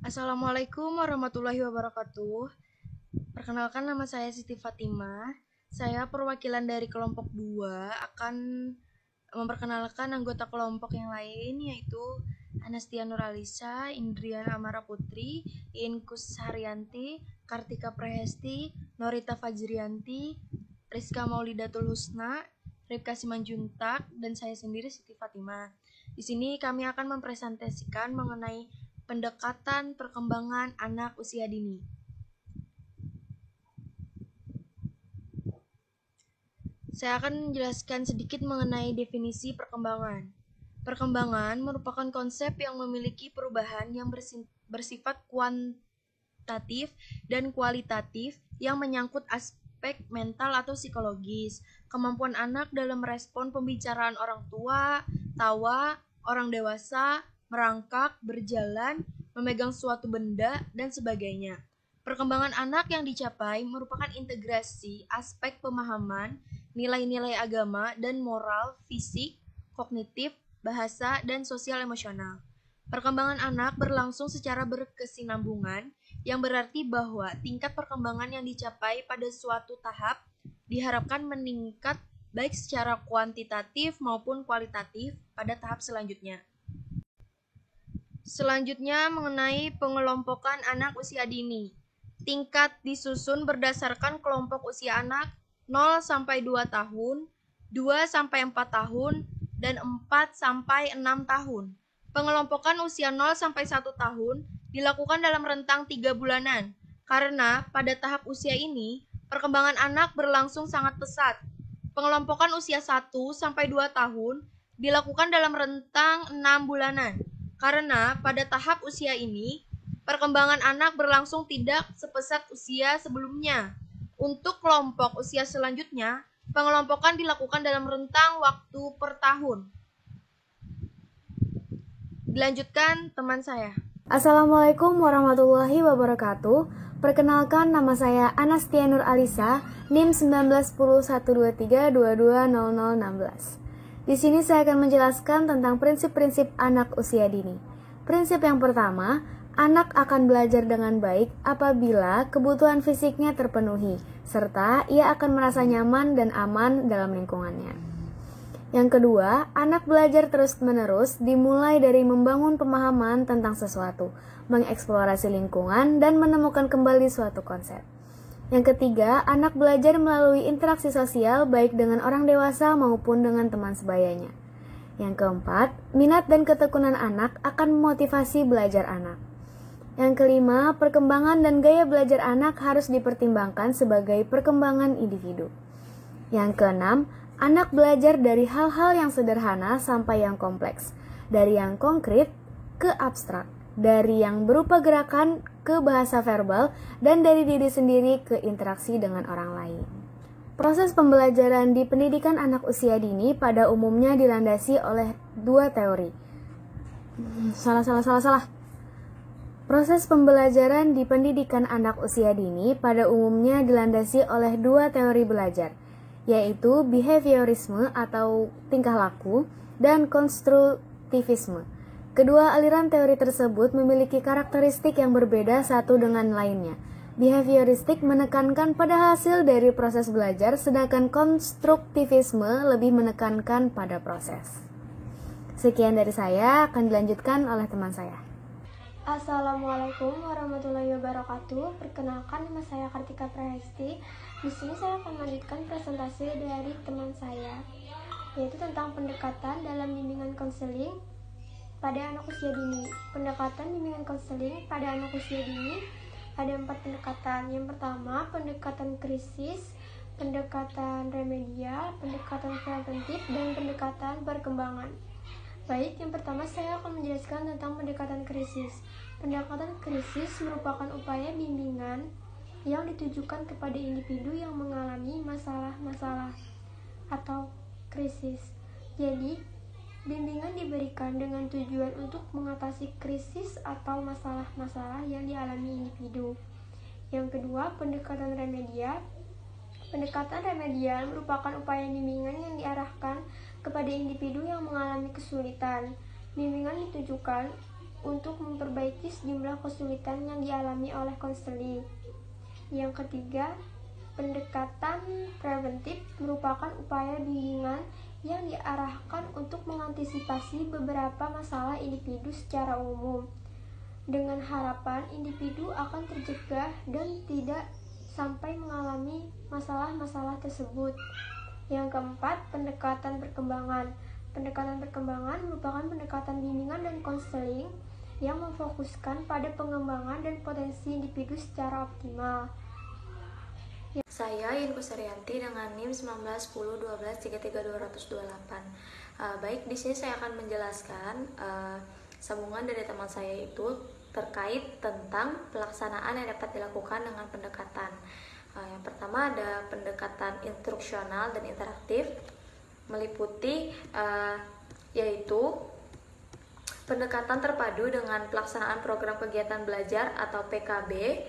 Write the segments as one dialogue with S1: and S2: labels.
S1: Assalamualaikum warahmatullahi wabarakatuh. Perkenalkan, nama saya Siti Fatimah. Saya perwakilan dari kelompok 2 akan memperkenalkan anggota kelompok yang lain, yaitu Anastia Nuralisa, Indriana Amara Putri, Inkus Haryanti, Kartika Prahesti, Norita Fajrianti, Rizka Maulidatul Husna, Ripka Simanjuntak, dan saya sendiri Siti Fatimah. Di sini kami akan mempresentasikan mengenai pendekatan perkembangan anak usia dini. Saya akan menjelaskan sedikit mengenai definisi perkembangan. Perkembangan merupakan konsep yang memiliki perubahan yang bersifat kuantitatif dan kualitatif yang menyangkut aspek mental atau psikologis, kemampuan anak dalam merespon pembicaraan orang tua, tawa, orang dewasa, merangkak, berjalan, memegang suatu benda, dan sebagainya. Perkembangan anak yang dicapai merupakan integrasi aspek pemahaman, nilai-nilai agama dan moral, fisik, kognitif, bahasa, dan sosial emosional. Perkembangan anak berlangsung secara berkesinambungan, yang berarti bahwa tingkat perkembangan yang dicapai pada suatu tahap diharapkan meningkat baik secara kuantitatif maupun kualitatif pada tahap selanjutnya. Selanjutnya mengenai pengelompokan anak usia dini. Tingkat disusun berdasarkan kelompok usia anak 0 sampai 2 tahun, 2 sampai 4 tahun, dan 4 sampai 6 tahun. Pengelompokan usia 0 sampai 1 tahun dilakukan dalam rentang 3 bulanan, karena pada tahap usia ini, perkembangan anak berlangsung sangat pesat. Pengelompokan usia 1 sampai 2 tahun dilakukan dalam rentang 6 bulanan, karena pada tahap usia ini, perkembangan anak berlangsung tidak sepesat usia sebelumnya. Untuk kelompok usia selanjutnya, pengelompokan dilakukan dalam rentang waktu per tahun. Dilanjutkan teman saya.
S2: Assalamualaikum warahmatullahi wabarakatuh. Perkenalkan, nama saya Anastia Nur Alisa, NIM 19101232200016. Di sini saya akan menjelaskan tentang prinsip-prinsip anak usia dini. Prinsip yang pertama, anak akan belajar dengan baik apabila kebutuhan fisiknya terpenuhi, serta ia akan merasa nyaman dan aman dalam lingkungannya. Yang kedua, anak belajar terus-menerus dimulai dari membangun pemahaman tentang sesuatu, mengeksplorasi lingkungan, dan menemukan kembali suatu konsep. Yang ketiga, anak belajar melalui interaksi sosial baik dengan orang dewasa maupun dengan teman sebayanya. Yang keempat, minat dan ketekunan anak akan memotivasi belajar anak. Yang kelima, perkembangan dan gaya belajar anak harus dipertimbangkan sebagai perkembangan individu. Yang keenam, anak belajar dari hal-hal yang sederhana sampai yang kompleks, dari yang konkret ke abstrak, dari yang berupa gerakan ke bahasa verbal, dan dari diri sendiri ke interaksi dengan orang lain. Proses pembelajaran di pendidikan anak usia dini pada umumnya dilandasi oleh dua teori. Proses pembelajaran di pendidikan anak usia dini pada umumnya dilandasi oleh dua teori belajar, yaitu behaviorisme atau tingkah laku dan konstruktivisme. Kedua aliran teori tersebut memiliki karakteristik yang berbeda satu dengan lainnya. Behavioristik menekankan pada hasil dari proses belajar, sedangkan konstruktivisme lebih menekankan pada proses. Sekian dari saya, akan dilanjutkan oleh teman saya.
S3: Assalamualaikum warahmatullahi wabarakatuh. Perkenalkan, nama saya Kartika Prahesti. Di sini saya akan melanjutkan presentasi dari teman saya, yaitu tentang pendekatan dalam bimbingan konseling pada anak usia dini. Pendekatan bimbingan konseling pada anak usia dini ada 4 pendekatan. Yang pertama, pendekatan krisis, pendekatan remedial, pendekatan preventif, dan pendekatan perkembangan. Baik, yang pertama saya akan menjelaskan tentang pendekatan krisis. Pendekatan krisis merupakan upaya bimbingan yang ditujukan kepada individu yang mengalami masalah-masalah atau krisis. Jadi, bimbingan diberikan dengan tujuan untuk mengatasi krisis atau masalah-masalah yang dialami individu. Yang kedua, pendekatan remedial. Pendekatan remedial merupakan upaya bimbingan yang diarahkan kepada individu yang mengalami kesulitan. Bimbingan ditujukan untuk memperbaiki sejumlah kesulitan yang dialami oleh konseling. Yang ketiga, pendekatan preventif merupakan upaya bimbingan yang diarahkan untuk mengantisipasi beberapa masalah individu secara umum, dengan harapan individu akan tercegah dan tidak sampai mengalami masalah-masalah tersebut. Yang keempat, pendekatan perkembangan. Pendekatan perkembangan merupakan pendekatan bimbingan dan konseling yang memfokuskan pada pengembangan dan potensi individu secara optimal.
S2: Saya Yunku Saryanti dengan NIM 1910123328. Baik, di sini saya akan menjelaskan sambungan dari teman saya itu terkait tentang pelaksanaan yang dapat dilakukan dengan pendekatan. Yang pertama ada pendekatan instruksional dan interaktif, meliputi yaitu pendekatan terpadu dengan pelaksanaan program kegiatan belajar atau PKB.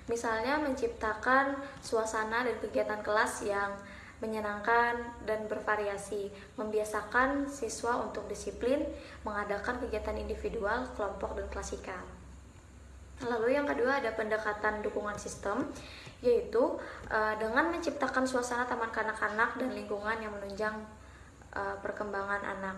S2: Misalnya menciptakan suasana dan kegiatan kelas yang menyenangkan dan bervariasi, membiasakan siswa untuk disiplin, mengadakan kegiatan individual, kelompok, dan klasikal. Lalu yang kedua ada pendekatan dukungan sistem, yaitu dengan menciptakan suasana taman kanak-kanak dan lingkungan yang menunjang perkembangan anak.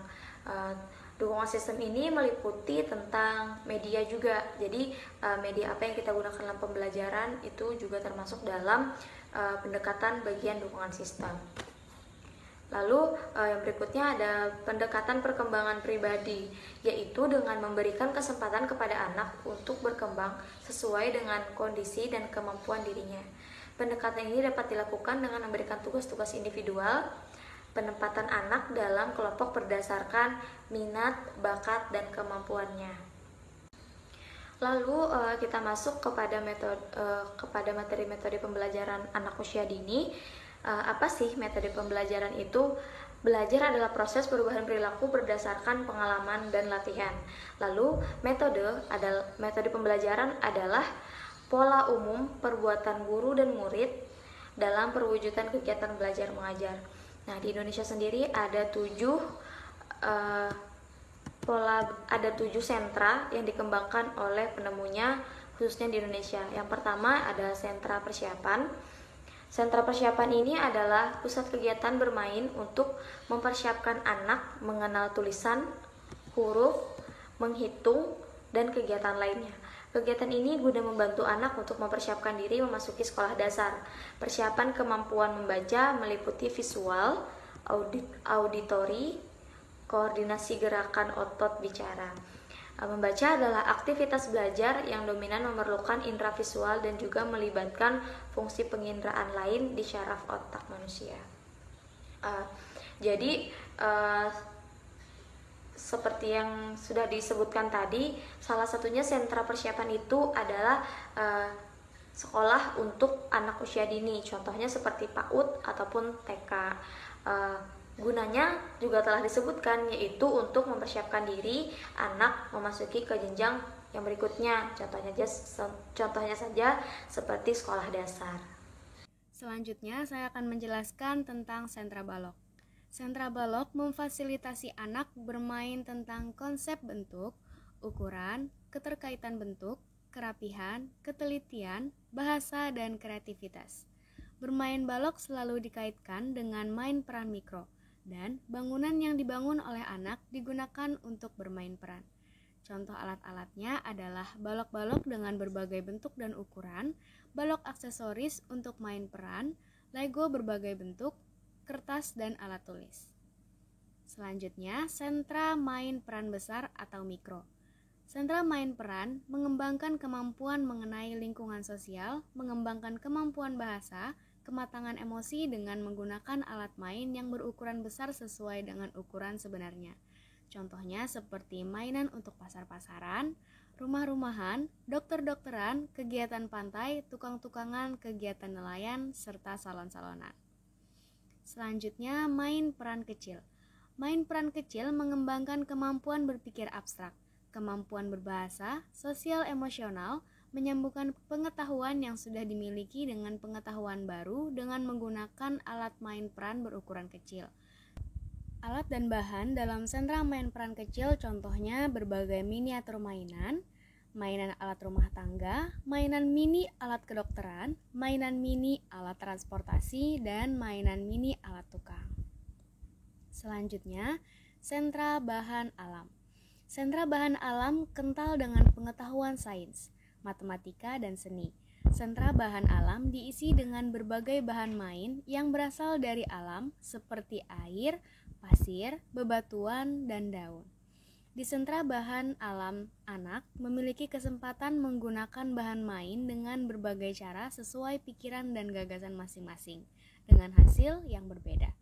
S2: Dukungan sistem ini meliputi tentang media juga. Jadi media apa yang kita gunakan dalam pembelajaran itu juga termasuk dalam pendekatan bagian dukungan sistem. Lalu yang berikutnya ada pendekatan perkembangan pribadi, yaitu dengan memberikan kesempatan kepada anak untuk berkembang sesuai dengan kondisi dan kemampuan dirinya. Pendekatan ini dapat dilakukan dengan memberikan tugas-tugas individual, penempatan anak dalam kelompok berdasarkan minat, bakat, dan kemampuannya. Lalu kita masuk kepada materi metode pembelajaran anak usia dini. Apa sih metode pembelajaran itu? Belajar adalah proses perubahan perilaku berdasarkan pengalaman dan latihan. Lalu metode pembelajaran adalah pola umum perbuatan guru dan murid dalam perwujudan kegiatan belajar mengajar. Nah, di Indonesia sendiri ada 7 sentra yang dikembangkan oleh penemunya khususnya di Indonesia. Yang pertama ada sentra persiapan. Sentra persiapan ini adalah pusat kegiatan bermain untuk mempersiapkan anak mengenal tulisan, huruf, menghitung, dan kegiatan lainnya. Kegiatan ini guna membantu anak untuk mempersiapkan diri memasuki sekolah dasar. Persiapan kemampuan membaca meliputi visual, auditori, koordinasi gerakan otot bicara. Membaca adalah aktivitas belajar yang dominan memerlukan indera visual dan juga melibatkan fungsi penginderaan lain di syaraf otak manusia. Jadi seperti yang sudah disebutkan tadi, salah satunya sentra persiapan itu adalah sekolah untuk anak usia dini, contohnya seperti PAUD ataupun TK. Gunanya juga telah disebutkan, yaitu untuk mempersiapkan diri anak memasuki ke jenjang yang berikutnya, contohnya saja seperti sekolah dasar.
S4: Selanjutnya saya akan menjelaskan tentang sentra balok. Sentra balok memfasilitasi anak bermain tentang konsep bentuk, ukuran, keterkaitan bentuk, kerapihan, ketelitian, bahasa, dan kreativitas. Bermain balok selalu dikaitkan dengan main peran mikro, dan bangunan yang dibangun oleh anak digunakan untuk bermain peran. Contoh alat-alatnya adalah balok-balok dengan berbagai bentuk dan ukuran, balok aksesoris untuk main peran, Lego berbagai bentuk, kertas, dan alat tulis. Selanjutnya, sentra main peran besar atau mikro. Sentra main peran mengembangkan kemampuan mengenai lingkungan sosial, mengembangkan kemampuan bahasa, kematangan emosi dengan menggunakan alat main yang berukuran besar sesuai dengan ukuran sebenarnya. Contohnya seperti mainan untuk pasar-pasaran, rumah-rumahan, dokter-dokteran, kegiatan pantai, tukang-tukangan, kegiatan nelayan, serta salon-salonan. Selanjutnya, main peran kecil. Main peran kecil mengembangkan kemampuan berpikir abstrak, kemampuan berbahasa, sosial emosional, menyambungkan pengetahuan yang sudah dimiliki dengan pengetahuan baru dengan menggunakan alat main peran berukuran kecil. Alat dan bahan dalam sentra main peran kecil contohnya berbagai miniatur mainan, mainan alat rumah tangga, mainan mini alat kedokteran, mainan mini alat transportasi, dan mainan mini alat tukang. Selanjutnya, sentra bahan alam. Sentra bahan alam kental dengan pengetahuan sains, matematika, dan seni. Sentra bahan alam diisi dengan berbagai bahan main yang berasal dari alam seperti air, pasir, bebatuan, dan daun. Di sentra bahan alam, anak memiliki kesempatan menggunakan bahan main dengan berbagai cara sesuai pikiran dan gagasan masing-masing, dengan hasil yang berbeda.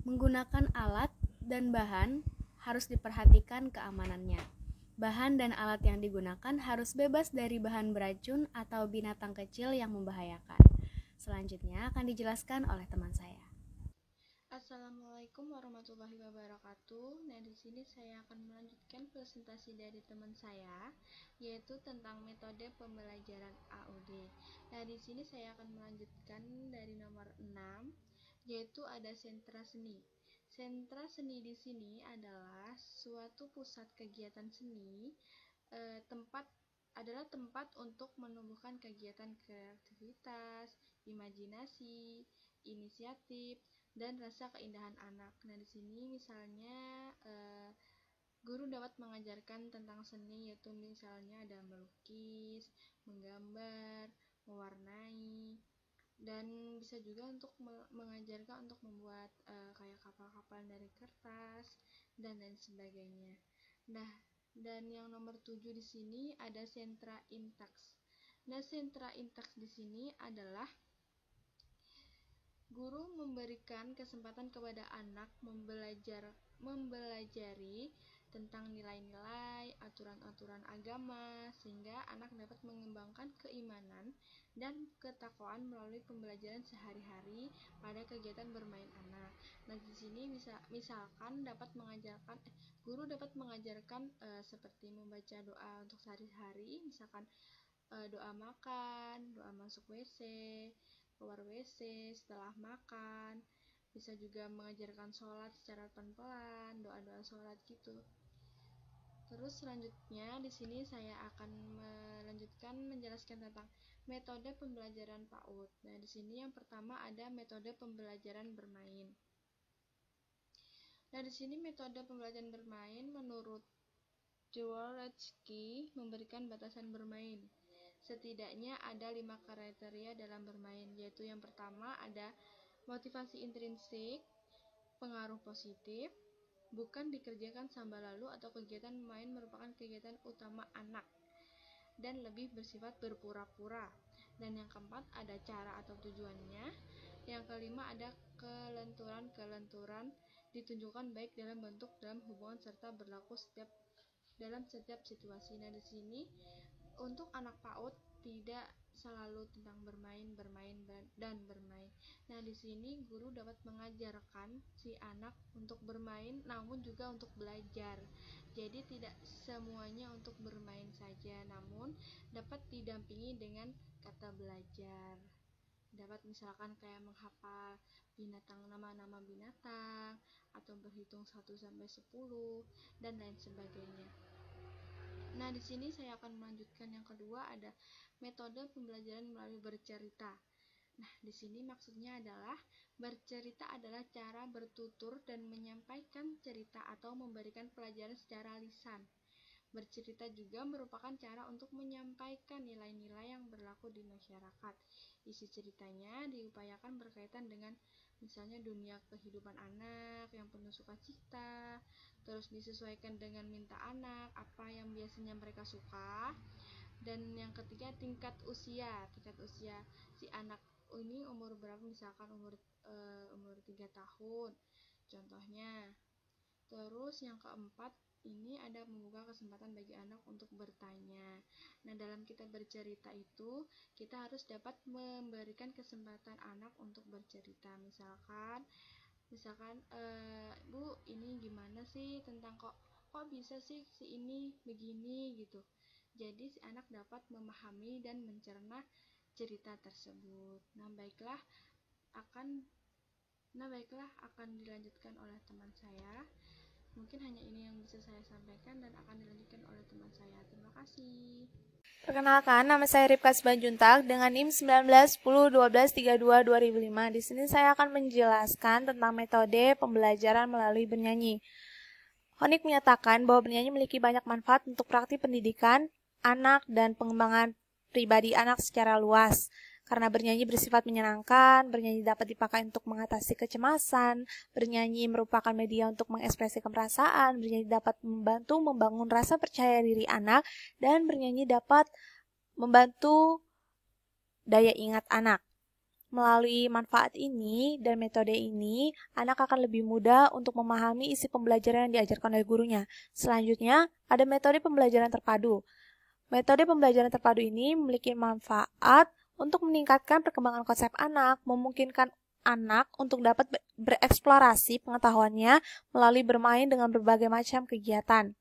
S4: Menggunakan alat dan bahan harus diperhatikan keamanannya. Bahan dan alat yang digunakan harus bebas dari bahan beracun atau binatang kecil yang membahayakan. Selanjutnya akan dijelaskan oleh teman saya.
S1: Assalamualaikum warahmatullahi wabarakatuh. Nah, di sini saya akan melanjutkan presentasi dari teman saya, yaitu tentang metode pembelajaran AUD. Nah, di sini saya akan melanjutkan dari nomor 6, yaitu ada sentra seni. Sentra seni di sini adalah suatu pusat kegiatan seni, tempat untuk menumbuhkan kegiatan kreativitas, imajinasi, inisiatif, dan rasa keindahan anak. Nah, di sini misalnya guru dapat mengajarkan tentang seni, yaitu misalnya ada melukis, menggambar, mewarnai, dan bisa juga untuk mengajarkan untuk membuat kayak kapal-kapal dari kertas dan lain sebagainya. Nah, dan yang nomor 7 di sini ada sentra Intax. Nah, sentra Intax di sini adalah guru memberikan kesempatan kepada anak mempelajari tentang nilai-nilai, aturan-aturan agama, sehingga anak dapat mengembangkan keimanan dan ketakwaan melalui pembelajaran sehari-hari pada kegiatan bermain anak. Nah, di sini misalkan guru dapat mengajarkan seperti membaca doa untuk sehari-hari, misalkan doa makan, doa masuk WC, keluar WC setelah makan. Bisa juga mengajarkan sholat secara pelan-pelan, doa-doa sholat gitu. Terus selanjutnya di sini saya akan melanjutkan menjelaskan tentang metode pembelajaran PAUD. Nah, di sini yang pertama ada metode pembelajaran bermain. Nah, di sini metode pembelajaran bermain menurut Dworetzky memberikan batasan bermain. Setidaknya ada 5 kriteria dalam bermain, yaitu yang pertama ada motivasi intrinsik, pengaruh positif, bukan dikerjakan sambil lalu atau kegiatan main merupakan kegiatan utama anak dan lebih bersifat berpura-pura. Dan yang keempat ada cara atau tujuannya. Yang kelima ada kelenturan-kelenturan ditunjukkan baik dalam bentuk, dalam hubungan serta berlaku dalam setiap situasi. Nah, di sini untuk anak PAUD tidak selalu tentang bermain dan bermain. Nah, di sini guru dapat mengajarkan si anak untuk bermain namun juga untuk belajar. Jadi tidak semuanya untuk bermain saja, namun dapat didampingi dengan kata belajar. Dapat misalkan kayak menghafal nama-nama binatang atau berhitung 1 sampai 10 dan lain sebagainya. Nah, di sini saya akan melanjutkan yang kedua ada metode pembelajaran melalui bercerita. Nah, di sini maksudnya adalah bercerita adalah cara bertutur dan menyampaikan cerita atau memberikan pelajaran secara lisan. Bercerita juga merupakan cara untuk menyampaikan nilai-nilai yang berlaku di masyarakat. Isi ceritanya diupayakan berkaitan dengan misalnya dunia kehidupan anak yang penuh sukacita, terus disesuaikan dengan minta anak, apa yang biasanya mereka suka. Dan yang ketiga tingkat usia si anak ini umur berapa, misalkan umur 3 tahun contohnya. Terus yang keempat ini ada membuka kesempatan bagi anak untuk bertanya. Nah, dalam kita bercerita itu kita harus dapat memberikan kesempatan anak untuk bercerita. Misalkan Bu, ini gimana sih tentang kok bisa sih si ini begini gitu. Jadi si anak dapat memahami dan mencerna cerita tersebut. Nah, baiklah, akan
S5: Nah, baiklah, akan dilanjutkan oleh teman saya. Mungkin hanya ini yang bisa saya sampaikan dan akan dilanjutkan oleh teman saya. Terima kasih.
S6: Perkenalkan, nama saya Ripka Simanjuntak dengan NIM 191012322005. Di sini saya akan menjelaskan tentang metode pembelajaran melalui bernyanyi. Honik menyatakan bahwa bernyanyi memiliki banyak manfaat untuk praktik pendidikan anak dan pengembangan pribadi anak secara luas. Karena bernyanyi bersifat menyenangkan, bernyanyi dapat dipakai untuk mengatasi kecemasan, bernyanyi merupakan media untuk mengekspresikan perasaan, bernyanyi dapat membantu membangun rasa percaya diri anak, dan bernyanyi dapat membantu daya ingat anak. Melalui manfaat ini dan metode ini, anak akan lebih mudah untuk memahami isi pembelajaran yang diajarkan oleh gurunya. Selanjutnya, ada metode pembelajaran terpadu. Metode pembelajaran terpadu ini memiliki manfaat untuk meningkatkan perkembangan konsep anak, memungkinkan anak untuk dapat bereksplorasi pengetahuannya melalui bermain dengan berbagai macam kegiatan.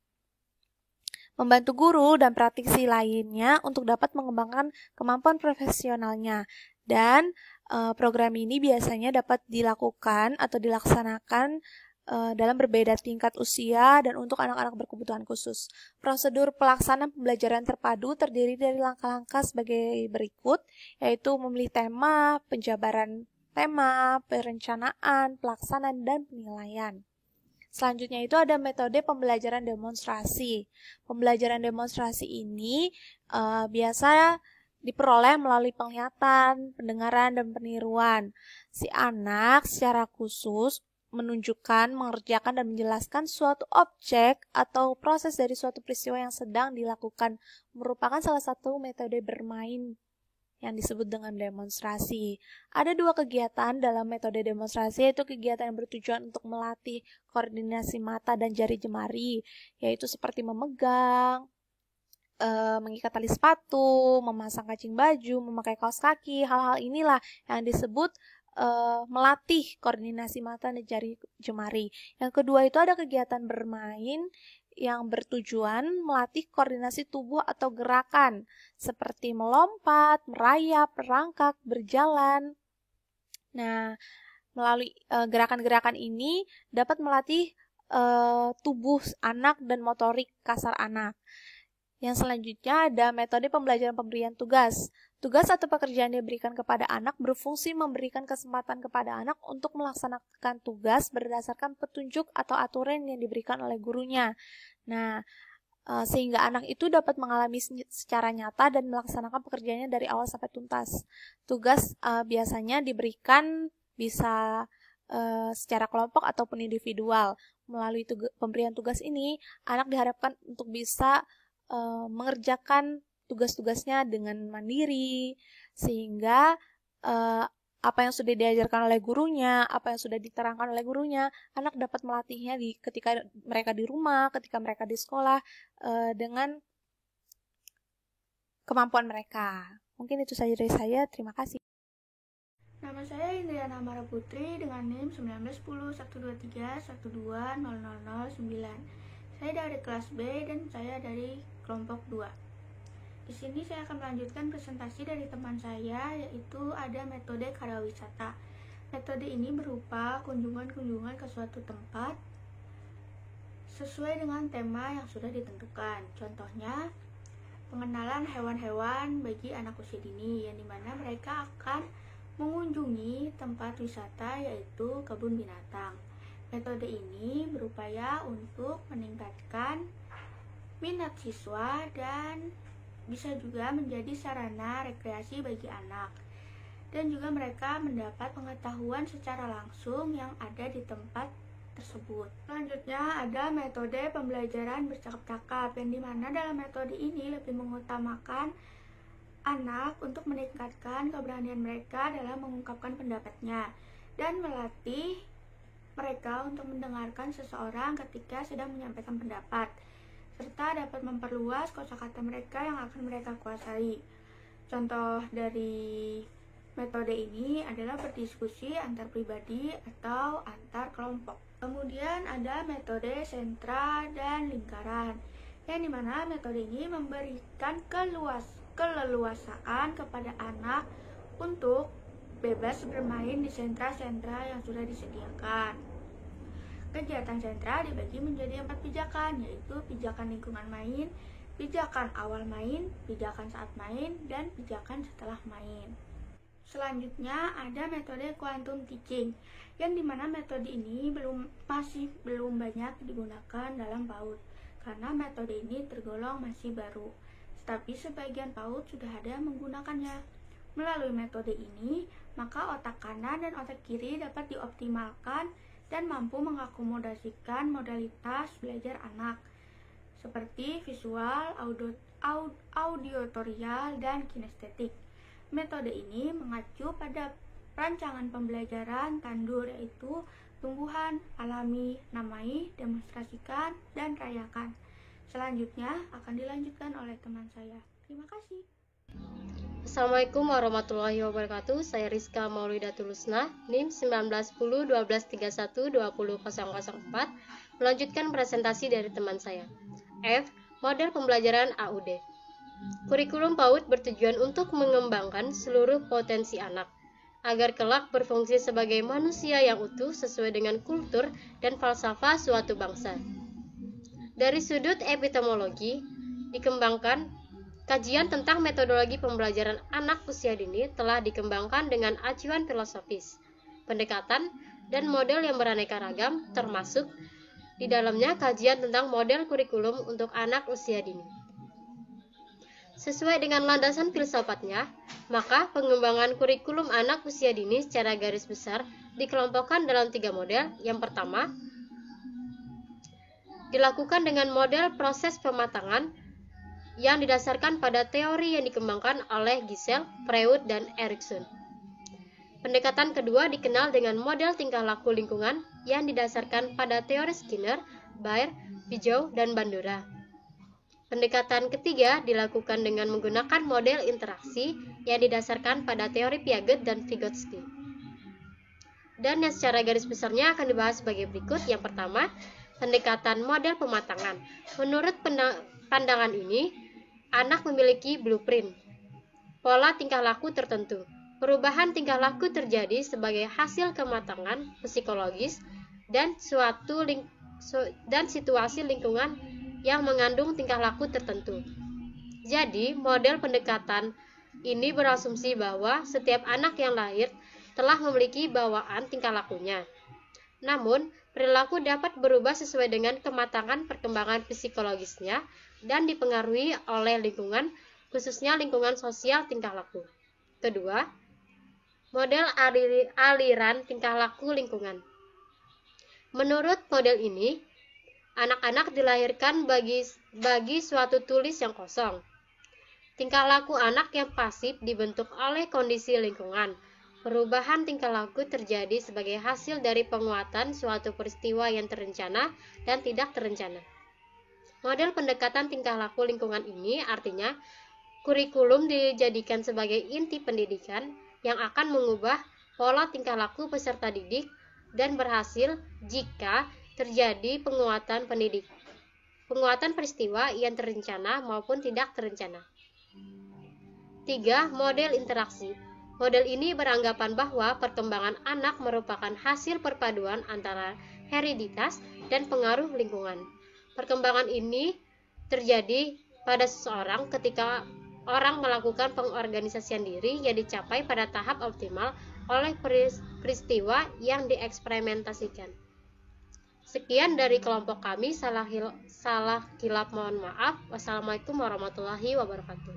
S6: Membantu guru dan praktisi lainnya untuk dapat mengembangkan kemampuan profesionalnya. Dan program ini biasanya dapat dilakukan atau dilaksanakan dalam berbeda tingkat usia dan untuk anak-anak berkebutuhan khusus. Prosedur pelaksanaan pembelajaran terpadu terdiri dari langkah-langkah sebagai berikut, yaitu memilih tema, penjabaran tema, perencanaan, pelaksanaan, dan penilaian. Selanjutnya itu ada metode pembelajaran demonstrasi. Pembelajaran demonstrasi ini biasa diperoleh melalui penglihatan, pendengaran, dan peniruan. Si anak secara khusus menunjukkan, mengerjakan, dan menjelaskan suatu objek atau proses dari suatu peristiwa yang sedang dilakukan, merupakan salah satu metode bermain yang disebut dengan demonstrasi. Ada dua kegiatan dalam metode demonstrasi, yaitu kegiatan yang bertujuan untuk melatih koordinasi mata dan jari jemari, yaitu seperti memegang, mengikat tali sepatu, memasang kancing baju, memakai kaos kaki. Hal-hal inilah yang disebut melatih koordinasi mata dan jari jemari. Yang kedua itu ada kegiatan bermain yang bertujuan melatih koordinasi tubuh atau gerakan seperti melompat, merayap, merangkak, berjalan. Nah, melalui gerakan-gerakan ini dapat melatih tubuh anak dan motorik kasar anak. Yang selanjutnya ada metode pembelajaran pemberian tugas. Tugas atau pekerjaan yang diberikan kepada anak berfungsi memberikan kesempatan kepada anak untuk melaksanakan tugas berdasarkan petunjuk atau aturan yang diberikan oleh gurunya. Nah, sehingga anak itu dapat mengalami secara nyata dan melaksanakan pekerjaannya dari awal sampai tuntas. Tugas biasanya diberikan bisa secara kelompok ataupun individual. Melalui pemberian tugas ini, anak diharapkan untuk bisa mengerjakan tugas-tugasnya dengan mandiri, sehingga apa yang sudah diajarkan oleh gurunya, apa yang sudah diterangkan oleh gurunya, anak dapat melatihnya ketika mereka di rumah, ketika mereka di sekolah, dengan kemampuan mereka. Mungkin itu saja dari saya, terima kasih.
S7: Nama saya Indriana Amara Putri dengan NIM 191013120009. Saya dari kelas B dan saya dari kelompok 2. Di sini saya akan melanjutkan presentasi dari teman saya, yaitu ada metode karawisata. Metode ini berupa kunjungan-kunjungan ke suatu tempat sesuai dengan tema yang sudah ditentukan. Contohnya, pengenalan hewan-hewan bagi anak usia dini, yang dimana mereka akan mengunjungi tempat wisata yaitu kebun binatang. Metode ini berupaya untuk meningkatkan minat siswa dan bisa juga menjadi sarana rekreasi bagi anak. Dan juga mereka mendapat pengetahuan secara langsung yang ada di tempat tersebut. Selanjutnya ada metode pembelajaran bercakap-cakap, yang dimana dalam metode ini lebih mengutamakan anak untuk meningkatkan keberanian mereka dalam mengungkapkan pendapatnya dan melatih mereka untuk mendengarkan seseorang ketika sedang menyampaikan pendapat, serta dapat memperluas kosakata mereka yang akan mereka kuasai. Contoh dari metode ini adalah berdiskusi antar pribadi atau antar kelompok. Kemudian ada metode sentra dan lingkaran, yang dimana metode ini memberikan keleluasaan kepada anak untuk bebas bermain di sentra-sentra yang sudah disediakan. Kegiatan sentra dibagi menjadi 4 pijakan, yaitu pijakan lingkungan main, pijakan awal main, pijakan saat main, dan pijakan setelah main. Selanjutnya ada metode quantum teaching, yang dimana metode ini masih belum banyak digunakan dalam PAUD, karena metode ini tergolong masih baru. Tetapi sebagian PAUD sudah ada menggunakannya. Melalui metode ini, maka otak kanan dan otak kiri dapat dioptimalkan dan mampu mengakomodasikan modalitas belajar anak, seperti visual, audiotorial, dan kinestetik. Metode ini mengacu pada rancangan pembelajaran Tandur, yaitu tumbuhan, alami, namai, demonstrasikan, dan rayakan. Selanjutnya akan dilanjutkan oleh teman saya. Terima kasih.
S8: Assalamualaikum warahmatullahi wabarakatuh. Saya Rizka Maulidatul Husna, NIM 1910-1231-20004, melanjutkan presentasi dari teman saya. F. Model pembelajaran AUD. Kurikulum PAUD bertujuan untuk mengembangkan seluruh potensi anak, agar kelak berfungsi sebagai manusia yang utuh sesuai dengan kultur dan falsafah suatu bangsa. Dari sudut epistemologi, dikembangkan kajian tentang metodologi pembelajaran anak usia dini telah dikembangkan dengan acuan filosofis, pendekatan, dan model yang beraneka ragam, termasuk di dalamnya kajian tentang model kurikulum untuk anak usia dini. Sesuai dengan landasan filsafatnya, maka pengembangan kurikulum anak usia dini secara garis besar dikelompokkan dalam 3 model. Yang pertama, dilakukan dengan model proses pematangan yang didasarkan pada teori yang dikembangkan oleh Giselle, Freud, dan Erikson. Pendekatan kedua dikenal dengan model tingkah laku lingkungan yang didasarkan pada teori Skinner, Baer, Vijay, dan Bandura. Pendekatan ketiga dilakukan dengan menggunakan model interaksi yang didasarkan pada teori Piaget dan Vygotsky. Dan yang secara garis besarnya akan dibahas sebagai berikut. Yang pertama, pendekatan model pematangan. Menurut pandangan ini, anak memiliki blueprint, pola tingkah laku tertentu. Perubahan tingkah laku terjadi sebagai hasil kematangan psikologis dan situasi lingkungan yang mengandung tingkah laku tertentu. Jadi, model pendekatan ini berasumsi bahwa setiap anak yang lahir telah memiliki bawaan tingkah lakunya. Namun, perilaku dapat berubah sesuai dengan kematangan perkembangan psikologisnya dan dipengaruhi oleh lingkungan, khususnya lingkungan sosial tingkah laku. Kedua, model aliran tingkah laku lingkungan. Menurut model ini, anak-anak dilahirkan bagi suatu tulis yang kosong. Tingkah laku anak yang pasif dibentuk oleh kondisi lingkungan. Perubahan tingkah laku terjadi sebagai hasil dari penguatan suatu peristiwa yang terencana dan tidak terencana. Model pendekatan tingkah laku lingkungan ini artinya kurikulum dijadikan sebagai inti pendidikan yang akan mengubah pola tingkah laku peserta didik dan berhasil jika terjadi penguatan peristiwa yang terencana maupun tidak terencana. 3. Model interaksi. Model ini beranggapan bahwa perkembangan anak merupakan hasil perpaduan antara hereditas dan pengaruh lingkungan. Perkembangan ini terjadi pada seseorang ketika orang melakukan pengorganisasian diri yang dicapai pada tahap optimal oleh peristiwa yang dieksperimentasikan. Sekian dari kelompok kami, salah kilap mohon maaf. Wassalamualaikum warahmatullahi wabarakatuh.